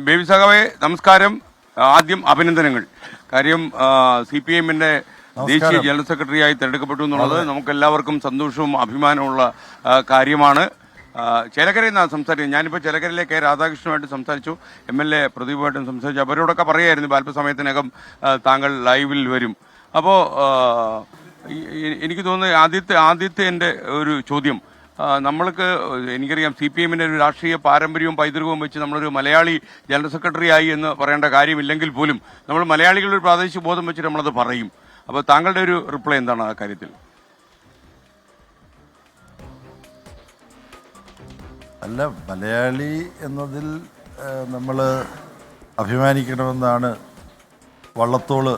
Baby സഖാവേ നമസ്കാരം. ആദ്യം അഭിനന്ദനങ്ങൾ. കാര്യം CPM-ന്റെ ദേശീയ ജനറൽ സെക്രട്ടറിയായി തിരഞ്ഞെടുക്കപ്പെട്ടു എന്നുള്ളത് നമുക്കെല്ലാവർക്കും സന്തോഷവും അഭിമാനമുള്ള കാര്യമാണ്. ചേലക്കരയിൽ നിന്നാണ് സംസാരിക്കുന്നത്. ഞാനിപ്പോൾ ചേലക്കരയിലെ കെ രാധാകൃഷ്ണനുമായിട്ട് സംസാരിച്ചു, MLA പ്രദീപുമായിട്ടും സംസാരിച്ചു. അവരോടൊക്കെ പറയായിരുന്നു അല്പസമയത്തിനകം താങ്കൾ ലൈവിൽ വരും. അപ്പോൾ എനിക്ക് തോന്നുന്നത് ആദ്യത്തെ എൻ്റെ ഒരു ചോദ്യം, നമ്മൾക്ക് എനിക്കറിയാം CPM-ന്റെ ഒരു രാഷ്ട്രീയ പാരമ്പര്യവും പൈതൃകവും വെച്ച് നമ്മളൊരു മലയാളി ജനറൽ സെക്രട്ടറി ആയി എന്ന് പറയേണ്ട കാര്യമില്ലെങ്കിൽ പോലും നമ്മൾ മലയാളികളുടെ ഒരു പ്രാദേശിക ബോധം വെച്ചിട്ട് നമ്മളത് പറയും. അപ്പോൾ താങ്കളുടെ ഒരു റിപ്ലൈ എന്താണ് ആ കാര്യത്തിൽ? അല്ല, മലയാളി എന്നതിൽ നമ്മൾ അഭിമാനിക്കണമെന്നാണ് വള്ളത്തോള്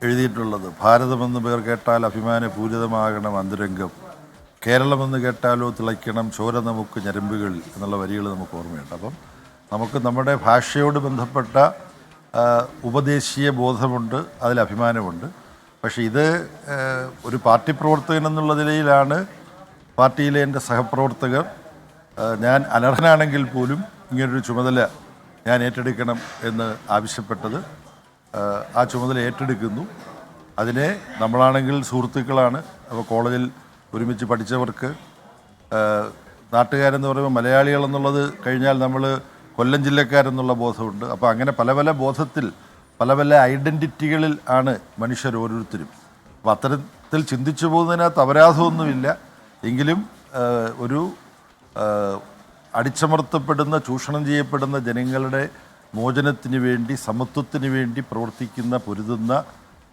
എഴുതിയിട്ടുള്ളത്. ഭാരതമെന്ന് പേർ കേട്ടാൽ അഭിമാനപൂരിതമാകണം അന്തരംഗം, കേരളമെന്ന് കേട്ടാലോ തിളയ്ക്കണം ചോര നമുക്ക് ഞരമ്പുകൾ എന്നുള്ള വരികൾ നമുക്ക് ഓർമ്മയുണ്ട്. അപ്പം നമുക്ക് നമ്മുടെ ഭാഷയോട് ബന്ധപ്പെട്ട ഉപദേശീയ ബോധമുണ്ട്, അതിൽ അഭിമാനമുണ്ട്. പക്ഷേ ഇത് ഒരു പാർട്ടി പ്രവർത്തകൻ എന്നുള്ള നിലയിലാണ് പാർട്ടിയിലെ എൻ്റെ സഹപ്രവർത്തകർ, ഞാൻ അനർഹനാണെങ്കിൽ പോലും ഇങ്ങനൊരു ചുമതല ഞാൻ ഏറ്റെടുക്കണം എന്ന് ആവശ്യപ്പെട്ടത്. ആ ചുമതല ഏറ്റെടുക്കുന്നു. അതിനെ നമ്മളാണെങ്കിൽ സുഹൃത്തുക്കളാണ്. അപ്പോൾ കോളേജിൽ ഒരുമിച്ച് പഠിച്ചവർക്ക്, നാട്ടുകാരെന്ന് പറയുമ്പോൾ മലയാളികളെന്നുള്ളത് കഴിഞ്ഞാൽ നമ്മൾ കൊല്ലം ജില്ലക്കാരെന്നുള്ള ബോധമുണ്ട്. അപ്പോൾ അങ്ങനെ പല പല ബോധത്തിൽ പല പല ഐഡൻറ്റിറ്റികളിൽ ആണ് മനുഷ്യർ ഓരോരുത്തരും. അപ്പോൾ അത്തരത്തിൽ ചിന്തിച്ചു പോകുന്നതിനകത്ത് അപരാധമൊന്നുമില്ല. എങ്കിലും ഒരു അടിച്ചമർത്തപ്പെടുന്ന, ചൂഷണം ചെയ്യപ്പെടുന്ന ജനങ്ങളുടെ മോചനത്തിന് വേണ്ടി, സമത്വത്തിന് വേണ്ടി പ്രവർത്തിക്കുന്ന, പൊരുതുന്ന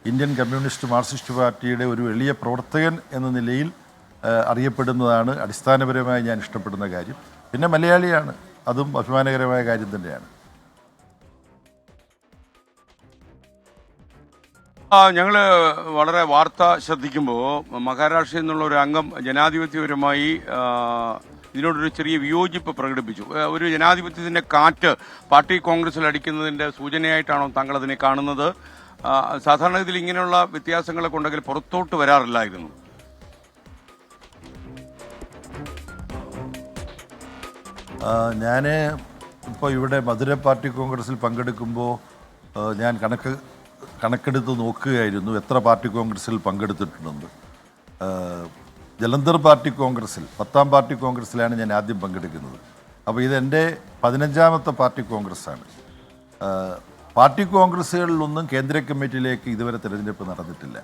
ഇന്ത്യൻ കമ്മ്യൂണിസ്റ്റ് മാർക്സിസ്റ്റ് പാർട്ടിയുടെ ഒരു എളിയ പ്രവർത്തകൻ എന്ന നിലയിൽ അറിയപ്പെടുന്നതാണ് അടിസ്ഥാനപരമായി ഞാൻ ഇഷ്ടപ്പെടുന്ന കാര്യം. പിന്നെ മലയാളിയാണ്, അതും അഭിമാനകരമായ കാര്യം തന്നെയാണ്. ഞങ്ങൾ വളരെ വാർത്ത ശ്രദ്ധിക്കുമ്പോൾ മഹാരാഷ്ട്രയിൽ നിന്നുള്ള ഒരു അംഗം ജനാധിപത്യപരമായി ഇതിനോടൊരു ചെറിയ വിയോജിപ്പ് പ്രകടിപ്പിച്ചു. ഒരു ജനാധിപത്യത്തിൻ്റെ കാറ്റ് പാർട്ടി കോൺഗ്രസിൽ അടിക്കുന്നതിൻ്റെ സൂചനയായിട്ടാണോ താങ്കൾ അതിനെ കാണുന്നത്? സാധാരണഗതിയിൽ ഇങ്ങനെയുള്ള വ്യത്യാസങ്ങളൊക്കെ ഉണ്ടെങ്കിൽ പുറത്തോട്ട് വരാറില്ലായിരുന്നു. ഞാൻ ഇപ്പോൾ ഇവിടെ മധുര പാർട്ടി കോൺഗ്രസിൽ പങ്കെടുക്കുമ്പോൾ ഞാൻ കണക്കെടുത്ത് നോക്കുകയായിരുന്നു എത്ര പാർട്ടി കോൺഗ്രസിൽ പങ്കെടുത്തിട്ടുണ്ടെന്ന്. ജലന്ധർ പാർട്ടി കോൺഗ്രസിൽ 10ാം പാർട്ടി കോൺഗ്രസിലാണ് ഞാൻ ആദ്യം പങ്കെടുക്കുന്നത്. അപ്പോൾ ഇതെൻ്റെ 15ാമത്തെ പാർട്ടി കോൺഗ്രസ്സാണ്. പാർട്ടി കോൺഗ്രസ്സുകളിലൊന്നും കേന്ദ്ര കമ്മിറ്റിയിലേക്ക് ഇതുവരെ തിരഞ്ഞെടുപ്പ് നടന്നിട്ടില്ല.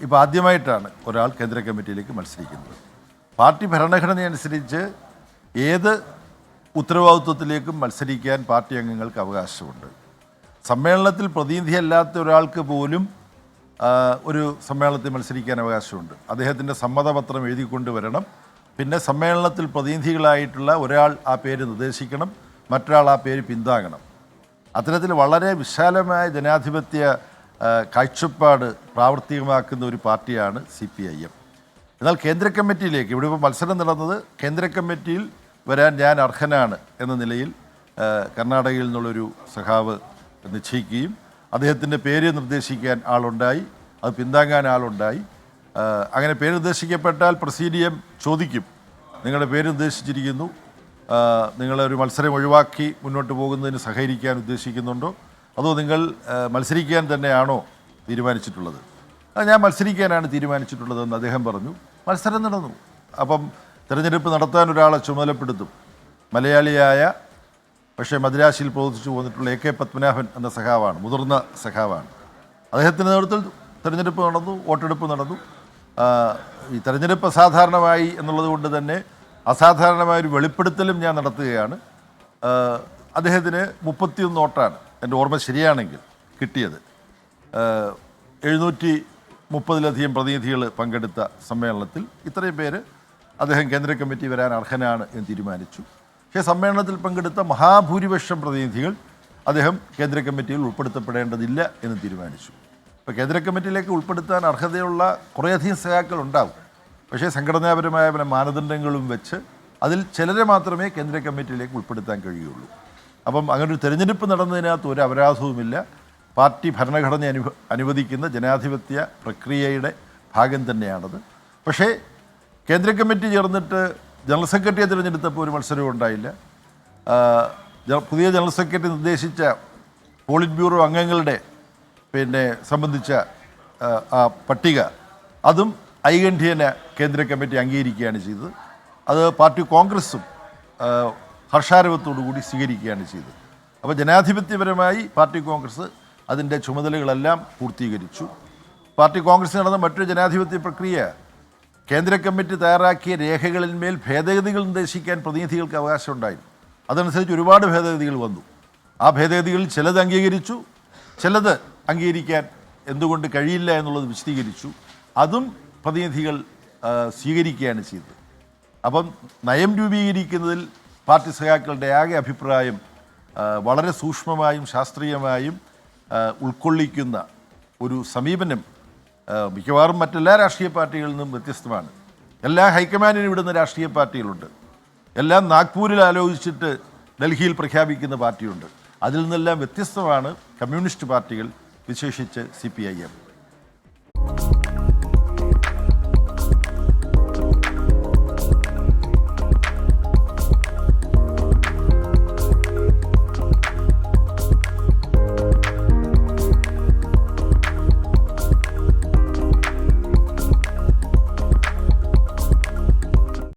ഇപ്പോൾ ആദ്യമായിട്ടാണ് ഒരാൾ കേന്ദ്ര കമ്മിറ്റിയിലേക്ക് മത്സരിക്കുന്നത്. പാർട്ടി ഭരണഘടനയനുസരിച്ച് ഏത് ഉത്തരവാദിത്വത്തിലേക്കും മത്സരിക്കാൻ പാർട്ടി അംഗങ്ങൾക്ക് അവകാശമുണ്ട്. സമ്മേളനത്തിൽ പ്രതിനിധിയല്ലാത്ത ഒരാൾക്ക് പോലും ഒരു സമ്മേളനത്തിൽ മത്സരിക്കാൻ അവകാശമുണ്ട്. അദ്ദേഹത്തിൻ്റെ സമ്മതപത്രം എഴുതിക്കൊണ്ട് വരണം. പിന്നെ സമ്മേളനത്തിൽ പ്രതിനിധികളായിട്ടുള്ള ഒരാൾ ആ പേര് നിർദ്ദേശിക്കണം, മറ്റൊരാൾ ആ പേര് പിന്താങ്ങണം. അത്തരത്തിൽ വളരെ വിശാലമായ ജനാധിപത്യ കാഴ്ചപ്പാട് പ്രാവർത്തികമാക്കുന്ന ഒരു പാർട്ടിയാണ് CPIM. എന്നാൽ കേന്ദ്ര കമ്മിറ്റിയിലേക്ക്, ഇവിടെ ഇപ്പോൾ മത്സരം നടന്നത് കേന്ദ്ര കമ്മിറ്റിയിൽ വരാൻ ഞാൻ അർഹനാണ് എന്ന നിലയിൽ കർണാടകയിൽ നിന്നുള്ളൊരു സഖാവ് നിശ്ചയിക്കുകയും അദ്ദേഹത്തിൻ്റെ പേര് നിർദ്ദേശിക്കാൻ ആളുണ്ടായി, അത് പിന്താങ്ങാൻ ആളുണ്ടായി. അങ്ങനെ പേര് നിർദ്ദേശിക്കപ്പെട്ടാൽ പ്രസീഡിയം ചോദിക്കും, നിങ്ങളുടെ പേര് നിർദ്ദേശിച്ചിരിക്കുന്നു, നിങ്ങളൊരു മത്സരം ഒഴിവാക്കി മുന്നോട്ട് പോകുന്നതിന് സഹകരിക്കാൻ ഉദ്ദേശിക്കുന്നുണ്ടോ, അതോ നിങ്ങൾ മത്സരിക്കാൻ തന്നെയാണോ തീരുമാനിച്ചിട്ടുള്ളത്? ഞാൻ മത്സരിക്കാനാണ് തീരുമാനിച്ചിട്ടുള്ളതെന്ന് അദ്ദേഹം പറഞ്ഞു. മത്സരം നടന്നു. അപ്പം തിരഞ്ഞെടുപ്പ് നടത്താൻ ഒരാളെ ചുമതലപ്പെടുത്തും. മലയാളിയായ പക്ഷേ മദ്രാസിൽ പ്രവർത്തിച്ചു പോന്നിട്ടുള്ള AK പത്മനാഭൻ എന്ന സഖാവാണ്, മുതിർന്ന സഖാവാണ്. അദ്ദേഹത്തിൻ്റെ നേതൃത്വത്തിൽ തിരഞ്ഞെടുപ്പ് നടന്നു, വോട്ടെടുപ്പ് നടന്നു. ഈ തിരഞ്ഞെടുപ്പ് അസാധാരണമായി എന്നുള്ളത് കൊണ്ട് തന്നെ അസാധാരണമായൊരു വെളിപ്പെടുത്തലും ഞാൻ നടത്തുകയാണ്. അദ്ദേഹത്തിന് 31 വോട്ടാണ് എൻ്റെ ഓർമ്മ ശരിയാണെങ്കിൽ കിട്ടിയത്. 730-ലധികം പ്രതിനിധികൾ പങ്കെടുത്ത സമ്മേളനത്തിൽ ഇത്രയും പേര് അദ്ദേഹം കേന്ദ്ര കമ്മിറ്റി വരാൻ അർഹനാണ് എന്ന് തീരുമാനിച്ചു. പക്ഷേ സമ്മേളനത്തിൽ പങ്കെടുത്ത മഹാഭൂരിപക്ഷം പ്രതിനിധികൾ അദ്ദേഹം കേന്ദ്ര കമ്മിറ്റിയിൽ ഉൾപ്പെടുത്തപ്പെടേണ്ടതില്ല എന്ന് തീരുമാനിച്ചു. ഇപ്പോൾ കേന്ദ്ര കമ്മിറ്റിയിലേക്ക് ഉൾപ്പെടുത്താൻ അർഹതയുള്ള കുറേയധികം സഖാക്കൾ ഉണ്ടാവും. പക്ഷേ സംഘടനാപരമായ പല മാനദണ്ഡങ്ങളും വെച്ച് അതിൽ ചിലരെ മാത്രമേ കേന്ദ്ര കമ്മിറ്റിയിലേക്ക് ഉൾപ്പെടുത്താൻ കഴിയുള്ളൂ. അപ്പം അങ്ങനൊരു തിരഞ്ഞെടുപ്പ് നടന്നതിനകത്ത് ഒരു അപരാധവുമില്ല. പാർട്ടി ഭരണഘടന അനുവദിക്കുന്ന ജനാധിപത്യ പ്രക്രിയയുടെ ഭാഗം തന്നെയാണത്. പക്ഷേ കേന്ദ്ര കമ്മിറ്റി ചേർന്നിട്ട് ജനറൽ സെക്രട്ടറിയെ തിരഞ്ഞെടുത്തപ്പോൾ ഒരു മത്സരവും ഉണ്ടായില്ല. പുതിയ ജനറൽ സെക്രട്ടറി നിർദ്ദേശിച്ച പോളിറ്റ് ബ്യൂറോ അംഗങ്ങളുടെ സംബന്ധിച്ച ആ പട്ടിക അതും ഐകണ്ഠ്യേന കേന്ദ്ര കമ്മിറ്റി അംഗീകരിക്കുകയാണ് ചെയ്തത്. അത് പാർട്ടി കോൺഗ്രസും ഹർഷാരവത്തോടു കൂടി സ്വീകരിക്കുകയാണ് ചെയ്തത്. അപ്പോൾ ജനാധിപത്യപരമായി പാർട്ടി കോൺഗ്രസ് അതിൻ്റെ ചുമതലകളെല്ലാം പൂർത്തീകരിച്ചു. പാർട്ടി കോൺഗ്രസ് നടന്ന മറ്റൊരു ജനാധിപത്യ പ്രക്രിയ, കേന്ദ്ര കമ്മിറ്റി തയ്യാറാക്കിയ രേഖകളിന്മേൽ ഭേദഗതികൾ നിർദ്ദേശിക്കാൻ പ്രതിനിധികൾക്ക് അവകാശമുണ്ടായിരുന്നു. അതനുസരിച്ച് ഒരുപാട് ഭേദഗതികൾ വന്നു. ആ ഭേദഗതികളിൽ ചിലത് അംഗീകരിച്ചു, ചിലത് അംഗീകരിക്കാൻ എന്തുകൊണ്ട് കഴിയില്ല എന്നുള്ളത് വിശദീകരിച്ചു. അതും പ്രതിനിധികൾ സ്വീകരിക്കുകയാണ് ചെയ്തത്. അപ്പം നയം രൂപീകരിക്കുന്നതിൽ പാർട്ടി സഖാക്കളുടെ ആകെ അഭിപ്രായം വളരെ സൂക്ഷ്മമായും ശാസ്ത്രീയമായും ഉൾക്കൊള്ളിക്കുന്ന ഒരു സമീപനം മിക്കവാറും മറ്റെല്ലാ രാഷ്ട്രീയ പാർട്ടികളിൽ നിന്നും വ്യത്യസ്തമാണ്. എല്ലാ ഹൈക്കമാൻഡിനും വിടുന്ന രാഷ്ട്രീയ പാർട്ടികളുണ്ട്, എല്ലാം നാഗ്പൂരിൽ ആലോചിച്ചിട്ട് ഡൽഹിയിൽ പ്രഖ്യാപിക്കുന്ന പാർട്ടിയുണ്ട്. അതിൽ നിന്നെല്ലാം വ്യത്യസ്തമാണ് കമ്മ്യൂണിസ്റ്റ് പാർട്ടികൾ, വിശേഷിച്ച് CPIM.